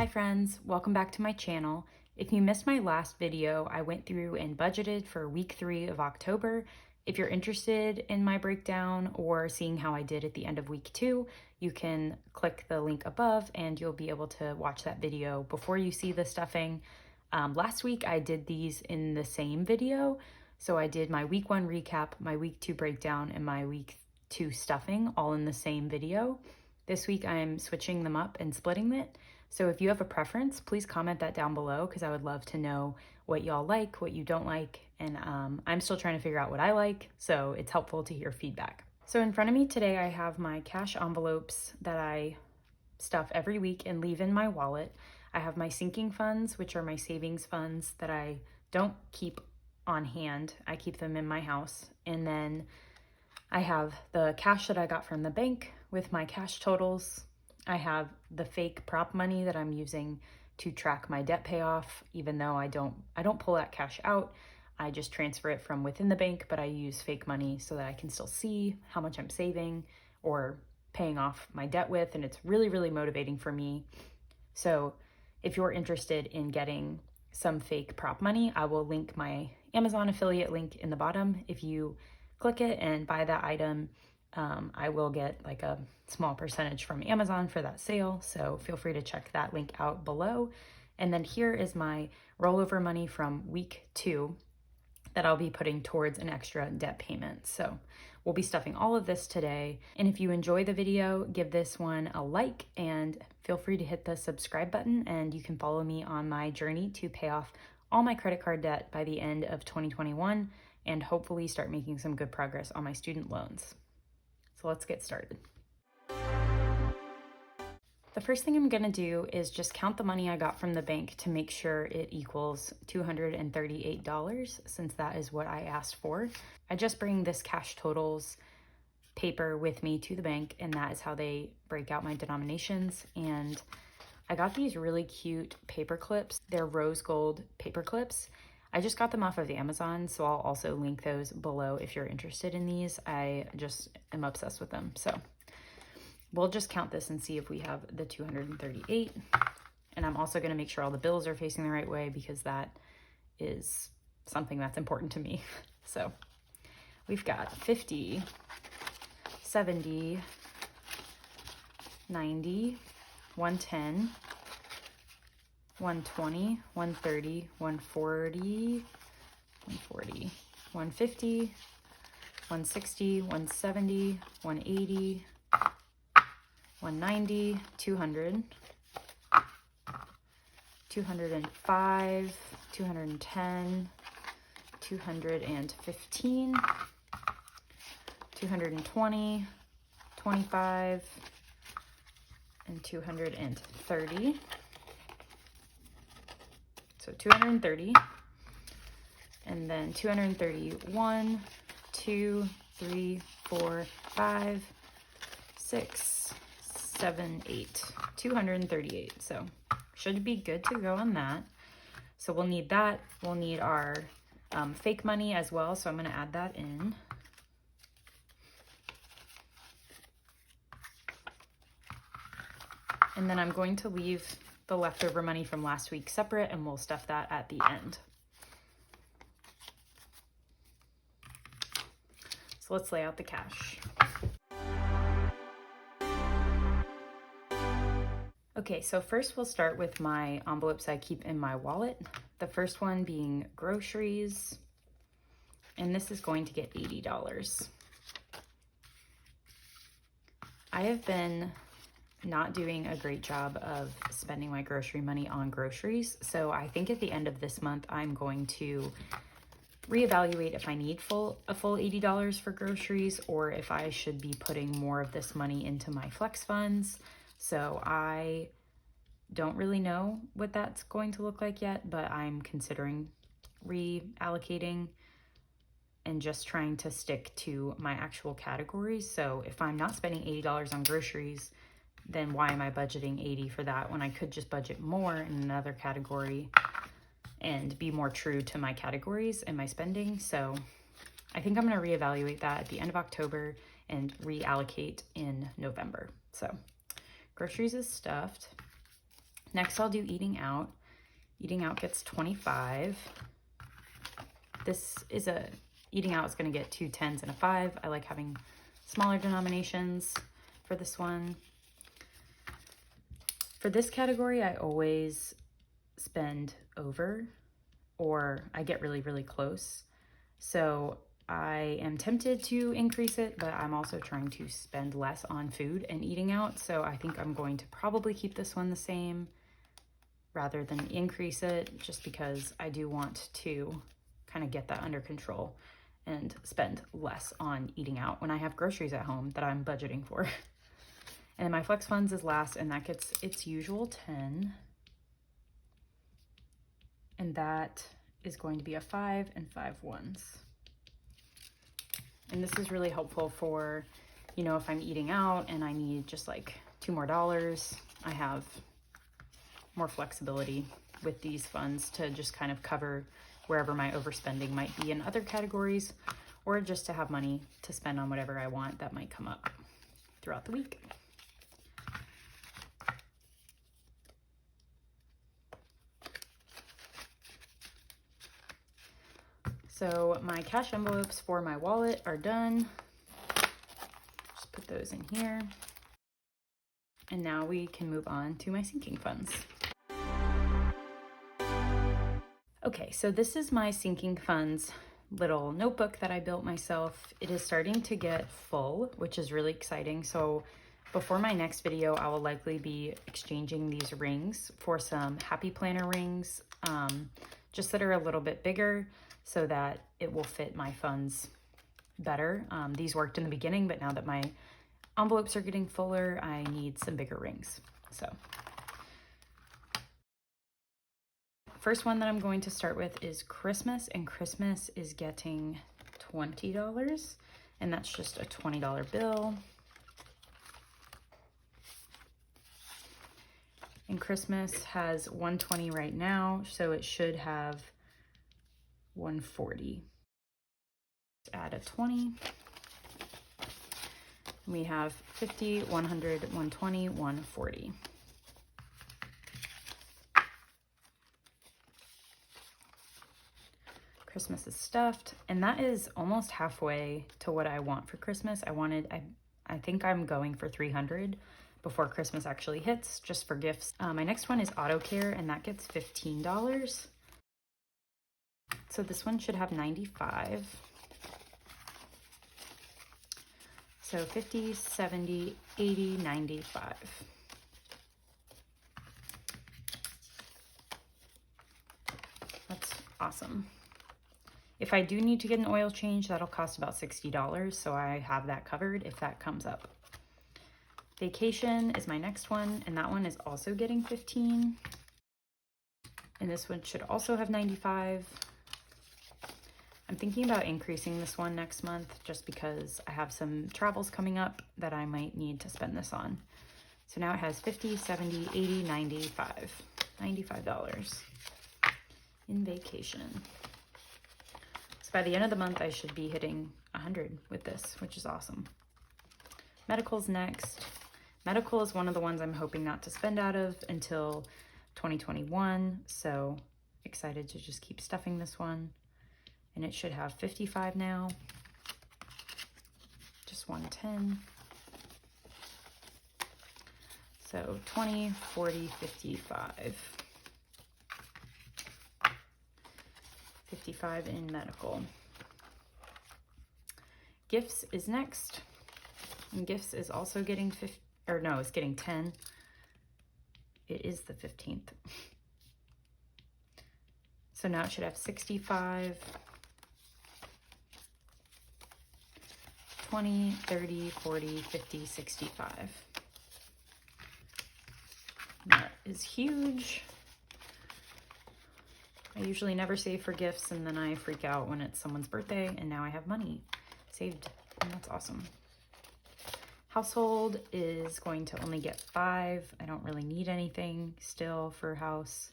friends, welcome back to my channel. If you missed my last video, I went through and budgeted for week 3 of October. If you're interested in my breakdown or seeing how I did at the end of week 2, you can click the link above and you'll be able to watch that video before you see the stuffing. Last week I did these in the same video. So I did my week 1 recap, my week 2 breakdown, and my week 2 stuffing all in the same video. This week I'm switching them up and splitting it. So if you have a preference, please comment that down below because I would love to know what y'all like, what you don't like, and I'm still trying to figure out what I like, so it's helpful to hear feedback. So in front of me today, I have my cash envelopes that I stuff every week and leave in my wallet. I have my sinking funds, which are my savings funds that I don't keep on hand. I keep them in my house. And then I have the cash that I got from the bank with my cash totals. I have the fake prop money that I'm using to track my debt payoff, even though I don't pull that cash out. I just transfer it from within the bank, but I use fake money so that I can still see how much I'm saving or paying off my debt with, and it's really, really motivating for me. So if you're interested in getting some fake prop money, I will link my Amazon affiliate link in the bottom. If you click it and buy that item, I will get like a small percentage from Amazon for that sale. So feel free to check that link out below. And then here is my rollover money from week 2 that I'll be putting towards an extra debt payment. So we'll be stuffing all of this today. And if you enjoy the video, give this one a like and feel free to hit the subscribe button, and you can follow me on my journey to pay off all my credit card debt by the end of 2021 and hopefully start making some good progress on my student loans. So let's get started. The first thing I'm gonna do is just count the money I got from the bank to make sure it equals $238, since that is what I asked for. I just bring this cash totals paper with me to the bank, and that is how they break out my denominations. And I got these really cute paper clips. They're rose gold paper clips. I just got them off of Amazon, so I'll also link those below if you're interested in these. I just am obsessed with them. So we'll just count this and see if we have the 238. And I'm also going to make sure all the bills are facing the right way because that is something that's important to me. So we've got 50, 70, 90, 110, 120, 130, 140, 140, 150, 160, 170, 180, 190, 200, 205, 210, 215, 220, 25, and 230. So 230, and then 231, 2, 3, 4, 5, 6, 7, 8, 238. So should be good to go on that. So we'll need that. We'll need our fake money as well. So I'm going to add that in. And then I'm going to leave the leftover money from last week separate, and we'll stuff that at the end. So let's lay out the cash. Okay, so first we'll start with my envelopes I keep in my wallet. The first one being groceries, and this is going to get $80. I have been not doing a great job of spending my grocery money on groceries. So I think at the end of this month, I'm going to reevaluate if I need a full $80 for groceries or if I should be putting more of this money into my flex funds. So I don't really know what that's going to look like yet, but I'm considering reallocating and just trying to stick to my actual categories. So if I'm not spending $80 on groceries, then why am I budgeting 80 for that when I could just budget more in another category and be more true to my categories and my spending? So I think I'm going to reevaluate that at the end of October and reallocate in November. So groceries is stuffed. Next, I'll do eating out. Eating out gets 25. Eating out is going to get 2 10s and a 5. I like having smaller denominations for this one. For this category, I always spend over, or I get really, really close. So I am tempted to increase it, but I'm also trying to spend less on food and eating out. So I think I'm going to probably keep this one the same rather than increase it, just because I do want to kind of get that under control and spend less on eating out when I have groceries at home that I'm budgeting for. And then my flex funds is last, and that gets its usual 10. And that is going to be a 5 and 5 ones. And this is really helpful for, you know, if I'm eating out and I need just like $2 more, I have more flexibility with these funds to just kind of cover wherever my overspending might be in other categories, or just to have money to spend on whatever I want that might come up throughout the week. So my cash envelopes for my wallet are done. Just put those in here. And now we can move on to my sinking funds. Okay, so this is my sinking funds little notebook that I built myself. It is starting to get full, which is really exciting. So before my next video, I will likely be exchanging these rings for some Happy Planner rings, just that are a little bit bigger so that it will fit my funds better. These worked in the beginning, but now that my envelopes are getting fuller, I need some bigger rings. So first one that I'm going to start with is Christmas, and Christmas is getting $20, and that's just a $20 bill. And Christmas has $120 right now, so it should have $140. Add a 20. We have 50, 100, 120, 140. Christmas is stuffed, and that is almost halfway to what I want for Christmas. I think I'm going for 300 before Christmas actually hits, just for gifts. My next one is Auto Care, and that gets $15. So this one should have 95. So 50, 70, 80, 95. That's awesome. If I do need to get an oil change, that'll cost about $60, so I have that covered if that comes up. Vacation is my next one, and that one is also getting 15. And this one should also have 95. I'm thinking about increasing this one next month just because I have some travels coming up that I might need to spend this on. So now it has 50, 70, 80, 95. $95 in vacation. So by the end of the month, I should be hitting 100 with this, which is awesome. Medical's next. Medical is one of the ones I'm hoping not to spend out of until 2021. So excited to just keep stuffing this one. And it should have 55 now. Just 110. So 20, 40, 55. 55 in medical. Gifts is next. And gifts is also getting it's getting 10. It is the 15th. So now it should have 65. 20, 30, 40, 50, 65. That is huge. I usually never save for gifts, and then I freak out when it's someone's birthday, and now I have money saved, and that's awesome. Household is going to only get 5. I don't really need anything still for house,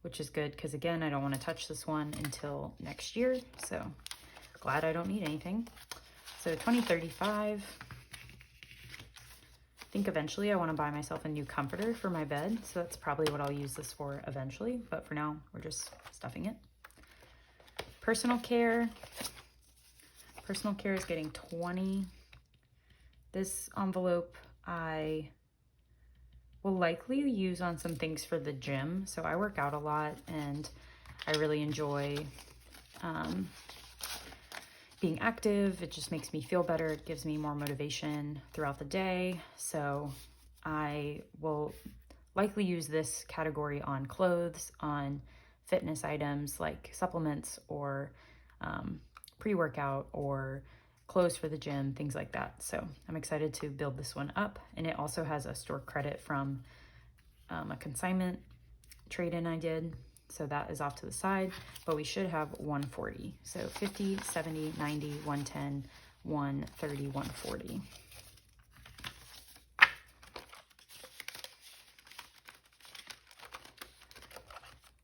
which is good because, again, I don't want to touch this one until next year, so glad I don't need anything. So 20, 35. I think eventually I want to buy myself a new comforter for my bed, so that's probably what I'll use this for eventually, but for now we're just stuffing it. Personal care. Personal care is getting 20. This envelope I will likely use on some things for the gym. So I work out a lot and I really enjoy being active. It just makes me feel better. It gives me more motivation throughout the day. So I will likely use this category on clothes, on fitness items like supplements or pre-workout or clothes for the gym, things like that. So I'm excited to build this one up. And it also has a store credit from a consignment trade-in I did. So that is off to the side, but we should have 140. So 50, 70, 90, 110, 130, 140.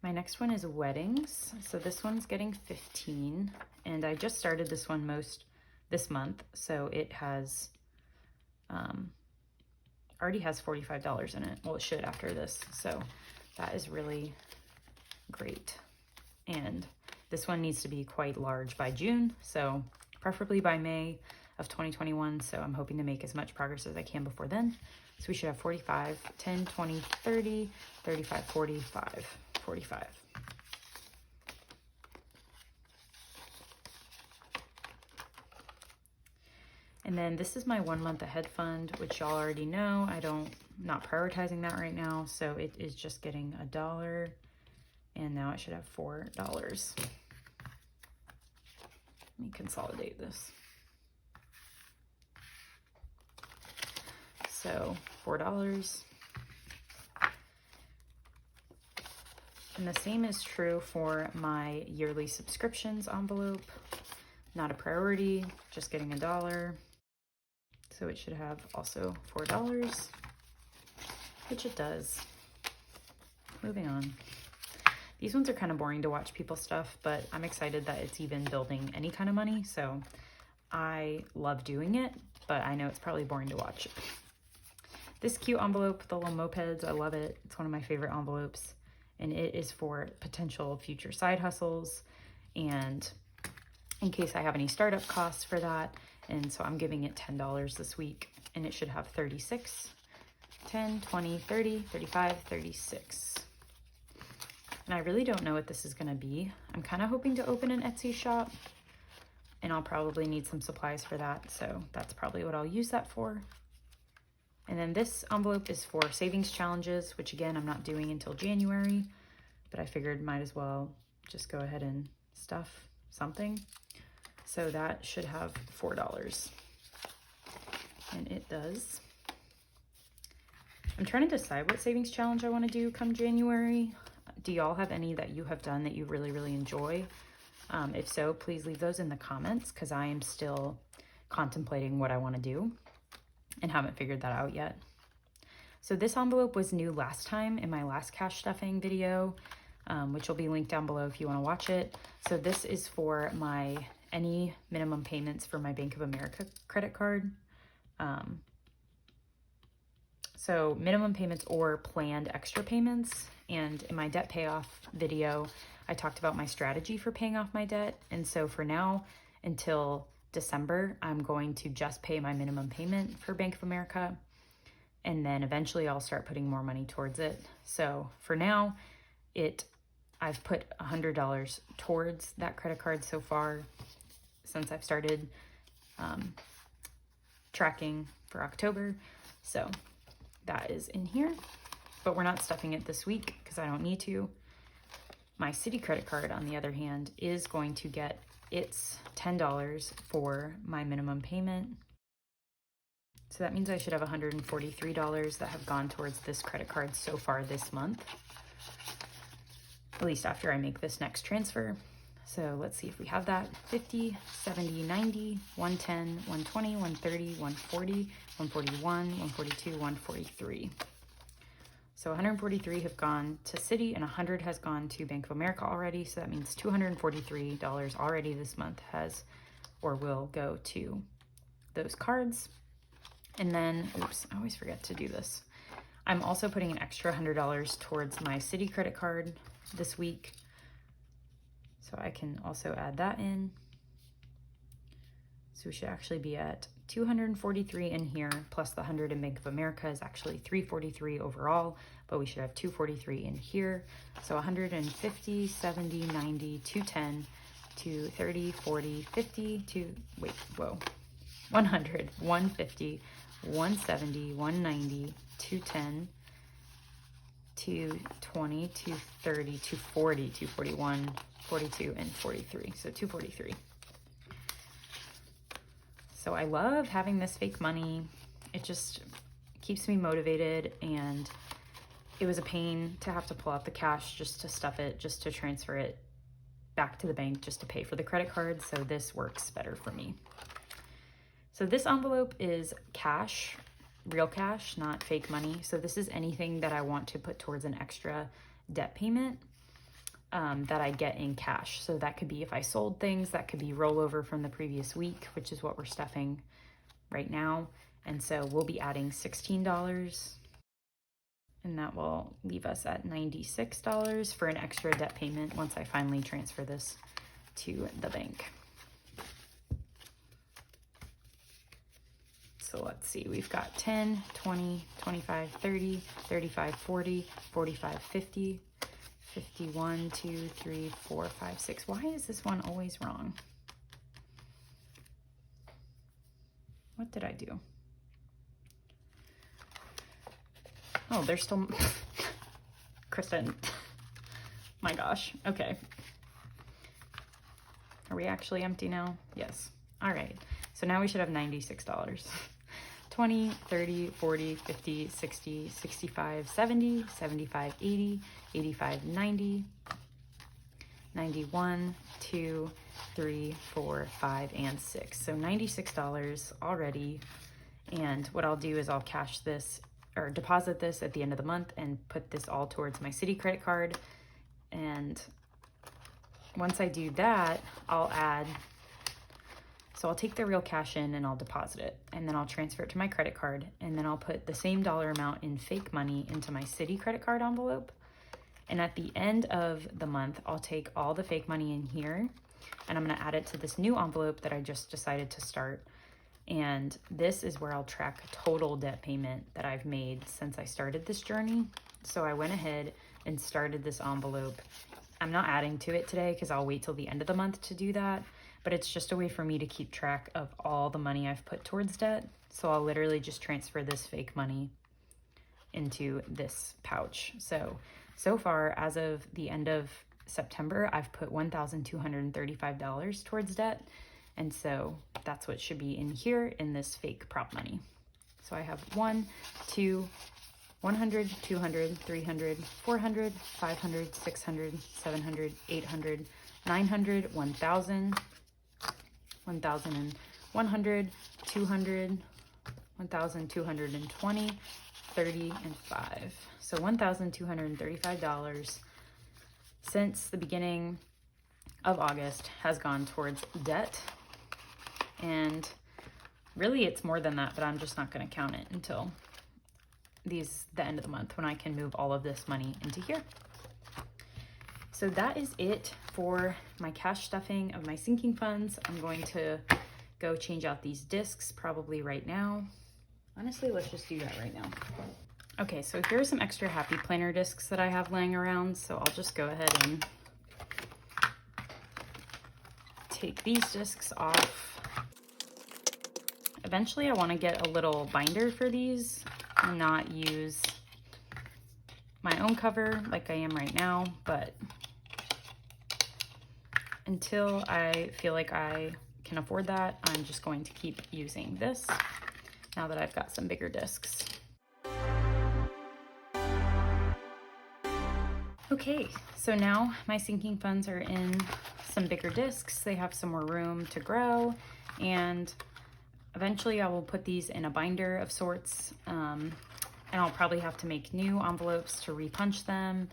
My next one is weddings. So this one's getting 15, and I just started this one this month. So it has, already has $45 in it. Well, it should after this. So that is really great. And this one needs to be quite large by June. So preferably by May of 2021. So I'm hoping to make as much progress as I can before then. So we should have 45, 10, 20, 30, 35, 45. 45. And then this is my 1 month ahead fund, which y'all already know. I'm not prioritizing that right now. So it is just getting $1 and now it should have $4. Let me consolidate this. So $4. And the same is true for my yearly subscriptions envelope. Not a priority, just getting $1. So it should have also $4, which it does. Moving on. These ones are kind of boring to watch people stuff, but I'm excited that it's even building any kind of money. So I love doing it, but I know it's probably boring to watch. This cute envelope with the little mopeds, I love it. It's one of my favorite envelopes. And it is for potential future side hustles and in case I have any startup costs for that. And so I'm giving it $10 this week and it should have 36, 10, 20, 30, 35, 36. And I really don't know what this is gonna be. I'm kind of hoping to open an Etsy shop and I'll probably need some supplies for that. So that's probably what I'll use that for. And then this envelope is for savings challenges, which again, I'm not doing until January, but I figured might as well just go ahead and stuff something. So that should have $4. And it does. I'm trying to decide what savings challenge I want to do come January. Do y'all have any that you have done that you really, really enjoy? If so, please leave those in the comments because I am still contemplating what I want to do and haven't figured that out yet. So this envelope was new last time in my last cash stuffing video, which will be linked down below if you want to watch it. So this is for any minimum payments for my Bank of America credit card. So minimum payments or planned extra payments. And in my debt payoff video, I talked about my strategy for paying off my debt. And so for now, until December, I'm going to just pay my minimum payment for Bank of America. And then eventually I'll start putting more money towards it. So for now, I've put $100 towards that credit card so far since I've started tracking for October. So that is in here, but we're not stuffing it this week because I don't need to. My Citi credit card, on the other hand, is going to get its $10 for my minimum payment. So that means I should have $143 that have gone towards this credit card so far this month, at least after I make this next transfer. So let's see if we have that. 50, 70, 90, 110, 120, 130, 140, 141, 142, 143. So 143 have gone to Citi and 100 has gone to Bank of America already. So that means $243 already this month has or will go to those cards. And then, oops, I always forget to do this. I'm also putting an extra $100 towards my Citi credit card this week. So I can also add that in. So we should actually be at 243 in here, plus the 100 in Bank of America is actually 343 overall, but we should have 243 in here. So 150, 70, 90, 210, 230, 40, 50, 100, 150, 170, 190, 210, 220, 230, 240, 241, 42, and 43. So 243. So I love having this fake money. It just keeps me motivated, and it was a pain to have to pull out the cash just to stuff it, just to transfer it back to the bank, just to pay for the credit card. So this works better for me. So this envelope is cash, real cash, not fake money. So this is anything that I want to put towards an extra debt payment that I get in cash. So that could be if I sold things, that could be rollover from the previous week, which is what we're stuffing right now. And so we'll be adding $16, and that will leave us at $96 for an extra debt payment once I finally transfer this to the bank. So let's see, we've got 10, 20, 25, 30, 35, 40, 45, 50, 51, 2, 3, 4, 5, 6. Why is this one always wrong? What did I do? Oh, there's still, Kristen, my gosh, okay. Are we actually empty now? Yes, all right. So now we should have $96. 20, 30, 40, 50, 60, 65, 70, 75, 80, 85, 90, 91, 2, 3, 4, 5, and 6. So $96 already. And what I'll do is I'll cash this or deposit this at the end of the month and put this all towards my Citi credit card. And once I do that, so I'll take the real cash in and I'll deposit it, and then I'll transfer it to my credit card, and then I'll put the same dollar amount in fake money into my Citi credit card envelope. And at the end of the month, I'll take all the fake money in here, and I'm gonna add it to this new envelope that I just decided to start. And this is where I'll track total debt payment that I've made since I started this journey. So I went ahead and started this envelope. I'm not adding to it today because I'll wait till the end of the month to do that, but it's just a way for me to keep track of all the money I've put towards debt. So I'll literally just transfer this fake money into this pouch. So far, as of the end of September, I've put $1,235 towards debt. And so that's what should be in here in this fake prop money. So I have 100, 200, 300, 400, 500, 600, 700, 800, 900, 1,000, 1,100, 200, 1,220, 30, and 5. So $1,235 since the beginning of August has gone towards debt. And really it's more than that, but I'm just not going to count it until the end of the month when I can move all of this money into here. So that is it for my cash stuffing of my sinking funds. I'm going to go change out these discs probably right now. Honestly, let's just do that right now. Okay, so here are some extra happy planner discs that I have laying around. So I'll just go ahead and take these discs off. Eventually I want to get a little binder for these and not use my own cover like I am right now, but until I feel like I can afford that, I'm just going to keep using this now that I've got some bigger discs. Okay, so now my sinking funds are in some bigger discs. They have some more room to grow, and eventually I will put these in a binder of sorts, and I'll probably have to make new envelopes to repunch them.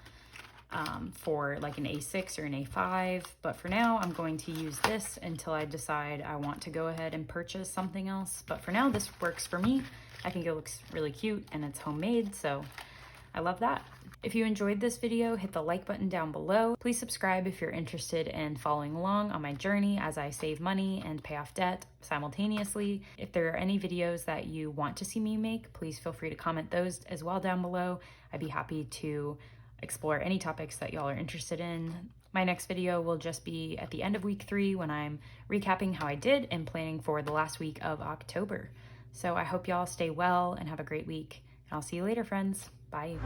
for like an A6 or an A5. But for now, I'm going to use this until I decide I want to go ahead and purchase something else. But for now, this works for me. I think it looks really cute and it's homemade, so I love that. If you enjoyed this video, hit the like button down below. Please subscribe if you're interested in following along on my journey as I save money and pay off debt simultaneously. If there are any videos that you want to see me make, please feel free to comment those as well down below. I'd be happy to explore any topics that y'all are interested in. My next video will just be at the end of week 3 when I'm recapping how I did and planning for the last week of October. So I hope y'all stay well and have a great week. And I'll see you later, friends. Bye.